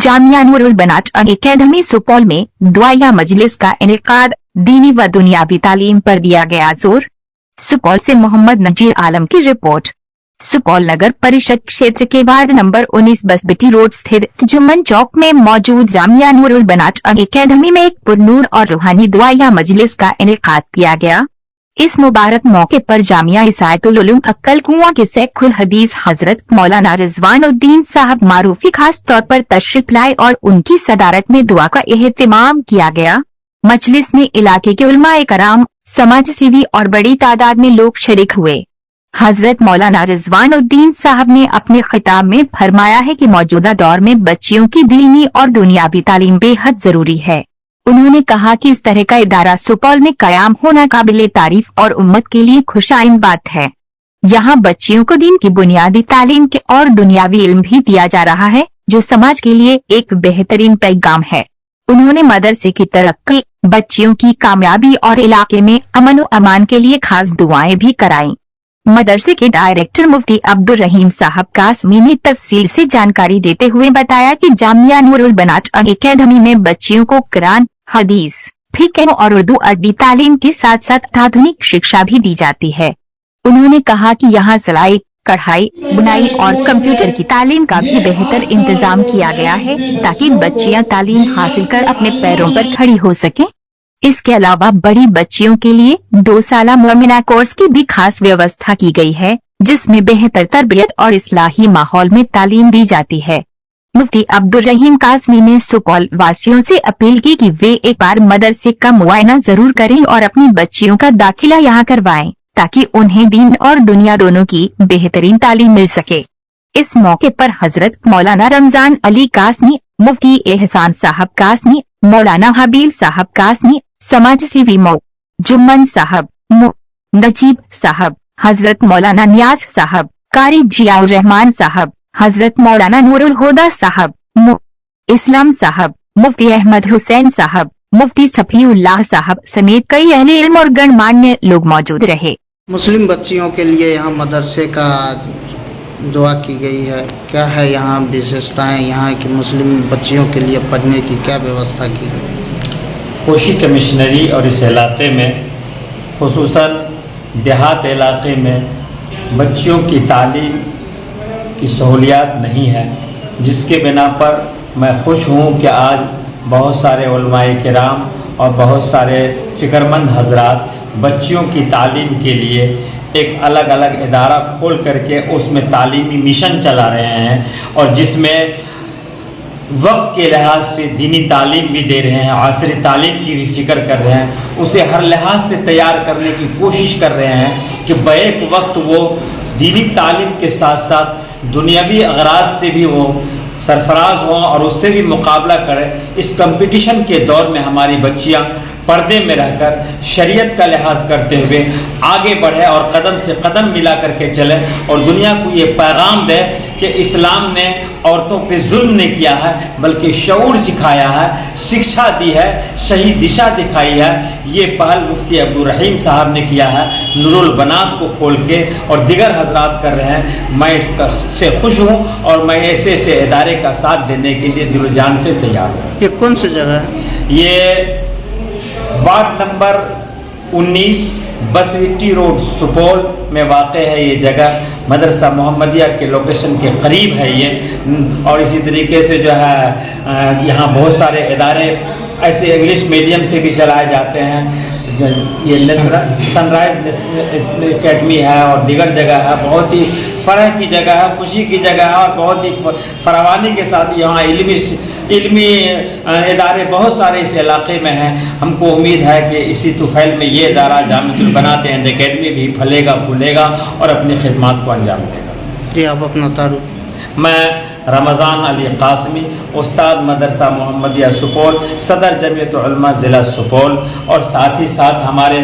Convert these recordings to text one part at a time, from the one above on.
जामिया नूरुल बनात एकेडमी सुपौल में दुआया मजलिस का इनेकाद, दीनी व दुनियावी तालीम पर दिया गया जोर। सुपौल से मोहम्मद नजीर आलम की रिपोर्ट। सुपौल नगर परिषद क्षेत्र के वार्ड नंबर 19 बसबिटी रोड स्थित जुम्मन चौक में मौजूद जामिया नूरुल बनात एकेडमी में एक पुरनूर और रूहानी दुआया मजलिस का इनेकाद किया गया। इस मुबारक मौके पर जामिया इसायतुल उलूम अक्कल कुआं के शेखुल हदीस हजरत मौलाना रिजवानुद्दीन साहब मारूफी खास तौर पर तशरीफ लाए और उनकी सदारत में दुआ का एहतिमाम किया गया। मजलिस में इलाके के उलमाए कराम, समाज सेवी और बड़ी तादाद में लोग शरीक हुए। हजरत मौलाना रिजवानुद्दीन साहब ने अपने खिताब में फरमाया है कि मौजूदा दौर में बच्चियों की दीनी और दुनियावी तालीम बेहद जरूरी है। उन्होंने कहा कि इस तरह का इदारा सुपौल में कायम होना काबिले तारीफ और उम्मत के लिए खुशाइन बात है। यहाँ बच्चियों को दीन की बुनियादी तालीम के और दुनियावी इल्म भी दिया जा रहा है, जो समाज के लिए एक बेहतरीन पैगाम है। उन्होंने मदरसे की तरक्की, बच्चियों की कामयाबी और इलाके में अमन व अमान के लिए खास दुआएं भी कराईं। मदरसे के डायरेक्टर मुफ्ती अब्दुल रहीम साहब कासमी ने तफसील से जानकारी देते हुए बताया कि जामिया नूरुल बनात एकेडमी में बच्चियों को कुरान, हदीस, फिक्र और उर्दू अरबी तालीम के साथ साथ आधुनिक शिक्षा भी दी जाती है। उन्होंने कहा कि यहाँ सिलाई, कढ़ाई, बुनाई और कंप्यूटर की तालीम का भी बेहतर इंतजाम किया गया है, ताकि बच्चियाँ तालीम हासिल कर अपने पैरों पर खड़ी हो सकें। इसके अलावा बड़ी बच्चियों के लिए 2 साला मोमिना कोर्स की भी खास व्यवस्था की गई है, जिसमें बेहतर तरबियत और इस्लाही माहौल में तालीम दी जाती है। मुफ्ती अब्दुल रहीम कासमी ने सुपौल वासियों से अपील की कि वे एक बार मदरसे का मुआयना जरूर करें और अपनी बच्चियों का दाखिला यहाँ करवाएं, ताकि उन्हें दीन और दुनिया दोनों की बेहतरीन तालीम मिल सके। इस मौके पर हजरत मौलाना रमजान अली कासमी, मुफ्ती एहसान साहब कासमी, मौलाना हबील साहब कासमी, समाज सेवी जुम्मन साहब, नजीब साहब, हजरत मौलाना नियाज साहब, कारी जियाउर रहमान साहब, हजरत मौलाना नूरुल हुदा साहब, इस्लाम साहब, मुफ्ती अहमद हुसैन साहब, मुफ्ती सफीउल्लाह साहब समेत कई अहले इल्म और गणमान्य लोग मौजूद रहे। मुस्लिम बच्चियों के लिए यहाँ मदरसे का दुआ की गई है, क्या है यहाँ विशेषताएं, यहाँ की मुस्लिम बच्चियों के लिए पढ़ने की क्या व्यवस्था की गई? कोशी कमिश्नरी और इस इलाके में, खुसूसन देहात इलाके में बच्चियों की तालीम की सहूलियात नहीं है, जिसके बिना पर मैं खुश हूँ कि आज बहुत सारे उलमाए किराम और बहुत सारे फ़िक्रमंद हजरात बच्चियों की तालीम के लिए एक अलग अलग इदारा खोल करके उसमें तालीमी मिशन चला रहे हैं, और जिसमें वक्त के लिहाज से दीनी तालीम भी दे रहे हैं, आसरी तालीम की भी फिक्र कर रहे हैं, उसे हर लिहाज से तैयार करने की कोशिश कर रहे हैं कि बैक वक्त वो दीनी तालीम के साथ साथ दुनियावी अगराज से भी वो सरफराज हों और उससे भी मुकाबला करें। इस कंपटीशन के दौर में हमारी बच्चियां पर्दे में रहकर शरीयत का लिहाज करते हुए आगे बढ़े और कदम से कदम मिला करके चले और दुनिया को ये पैगाम दे कि इस्लाम ने औरतों पे जुल्म नहीं किया है, बल्कि शऊर सिखाया है, शिक्षा दी है, सही दिशा दिखाई है। ये पहल मुफ्ती अब्दुल रहीम साहब ने किया है, नूरुल बनात को खोल के, और दिगर हजरात कर रहे हैं। मैं इससे खुश हूँ और मैं ऐसे इदारे का साथ देने के लिए दिल जान से तैयार हूँ। ये कौन सी जगह है? ये वार्ड नंबर 19 बसबिटी रोड सुपौल में वाक़ है। ये जगह मदरसा मोहम्मदिया के लोकेशन के करीब है ये। और इसी तरीके से जो है यहाँ बहुत सारे इदारे ऐसे इंग्लिश मीडियम से भी चलाए जाते हैं। ये सनराइज एकेडमी है और दिगर जगह है। बहुत ही फ़र्ह की जगह है, खुशी की जगह है, और बहुत ही फरावानी के साथ यहाँ इल्मी इदारे बहुत सारे इस इलाके में हैं। हमको उम्मीद है कि इसी तुफैल में ये इदारा जामियातुल बनात एंड एकेडमी भी फलेगा फूलेगा और अपनी खिदमत को अंजाम देगा। जी, आप अपना तारुफ। मैं रमज़ान अली कासमी, उस्ताद मदरसा मोहम्मदिया सुपौल, सदर जमीयत उलमा ज़िला सुपौल, और साथ ही साथ हमारे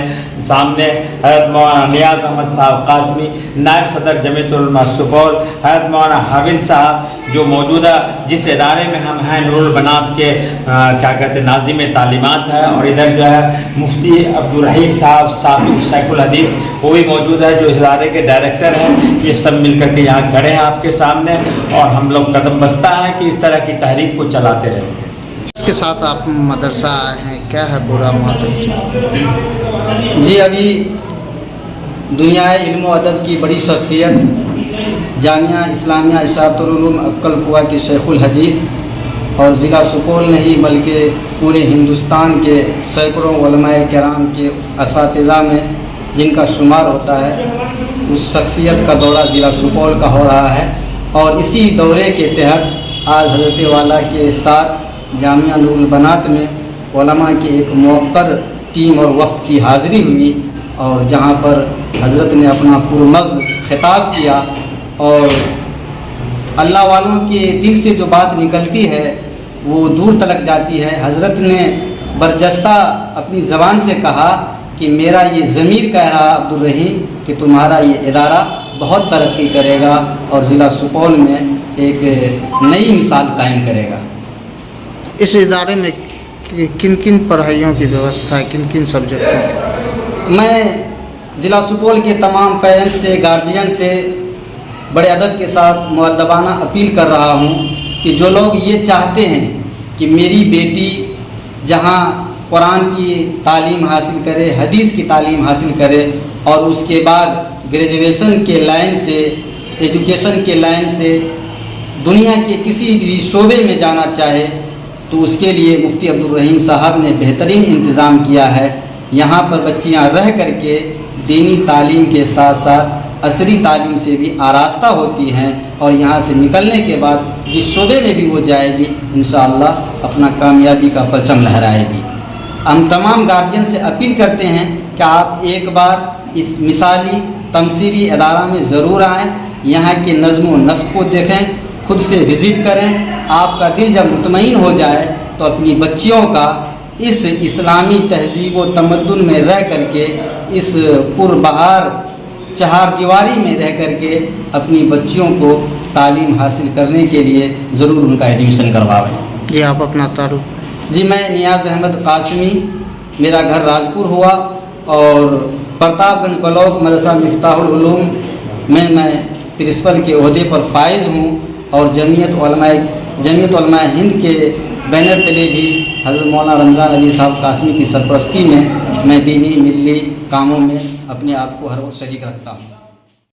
सामने हज़रत मौलाना नियाज़ अहमद साहब कासमी, नायब सदर जमीयत उलमा सुपौल, हज़रत मौलाना हाविल साहब जो मौजूदा जिस इदारे में हम हैं नूरुल बनात के क्या कहते हैं नाज़िम तालीमात है, और इधर जो है मुफ्ती अब्दुल रहीम साहब साफ़ी शेखुल हदीस वो भी मौजूद है जो इस इदारे के डायरेक्टर हैं। ये सब मिल कर के यहाँ खड़े हैं आपके सामने, और हम लोग कदम बस्ता है कि इस तरह की तहरीक को चलाते रहेंगे। के साथ आप मदरसा आए हैं, क्या है पूरा मदरसा? जी, अभी दुनिया इल्म व अदब की बड़ी शख्सियत जामिया इस्लामिया इशाअतुल उलूम अक्कल कुआ के शेखुल हदीस और ज़िला सुपौल नहीं बल्कि पूरे हिंदुस्तान के सैकड़ों उलमाए किराम के असातिज़ा में जिनका शुमार होता है, उस शख्सियत का दौरा ज़िला सुपौल का हो रहा है। और इसी दौरे के तहत आज हज़रत वाला के साथ जामिया नूरुल बनात में उलमा की एक मुवक्कर टीम और वफ़द की हाज़िरी हुई, और जहाँ पर हज़रत ने अपना पुरमग़ज़ खिताब किया, और अल्लाह वालों के दिल से जो बात निकलती है वो दूर तलक जाती है। हज़रत ने बरजस्ता अपनी ज़बान से कहा कि मेरा ये ज़मीर कह रहा अब्दुल रहीम कि तुम्हारा ये इदारा बहुत तरक्की करेगा और ज़िला सुपौल में एक नई मिसाल कायम करेगा। इस इदारे में किन किन पढ़ाइयों की व्यवस्था है, किन किन सब्जेक्टों की? मैं ज़िला सुपौल के तमाम पेरेंट्स से, गार्जियन से बड़े अदब के साथ मुअद्दबाना अपील कर रहा हूँ कि जो लोग ये चाहते हैं कि मेरी बेटी जहाँ कुरान की तालीम हासिल करे, हदीस की तालीम हासिल करे और उसके बाद ग्रेजुएशन के लाइन से, एजुकेशन के लाइन से दुनिया के किसी भी शोबे में जाना चाहे, तो उसके लिए मुफ्ती अब्दुल रहीम साहब ने बेहतरीन इंतज़ाम किया है। यहाँ पर बच्चियाँ रह करके दीनी तालीम के साथ साथ असरी तालीम से भी आरास्ता होती हैं, और यहाँ से निकलने के बाद जिस शोबे में भी वो जाएगी इंशाअल्लाह अपना कामयाबी का परचम लहराएगी। हम तमाम गार्जियन से अपील करते हैं कि आप एक बार इस मिसाली तमसीली इदारा में ज़रूर आएँ, यहाँ के नज़्म व नस्क़ को देखें, खुद से विज़िट करें। आपका दिल जब मुतमईन हो जाए तो अपनी बच्चियों का इस इस्लामी तहज़ीब व तमद्दुन में रह करके, इस पुरबहार चहार दीवारी में रह करके अपनी बच्चियों को तालीम हासिल करने के लिए ज़रूर उनका एडमिशन करवाएं। जी, आप अपना तारुफ? जी, मैं नियाज़ अहमद कासमी, मेरा घर राजपुर हुआ, और प्रतापगंज ब्लॉक मदरसा मिफ्ताहुल उलूम में मैं प्रिंसिपल के ओहदे पर फाइज हूँ, और जमीयत उलमाए हिंद के बैनर तले भी हज़रत मौलाना रमज़ान अली साहब कासमी की सरपरस्ती में मैं दीनी मिली कामों में अपने आप को हर वक्त शरीक रखता हूँ।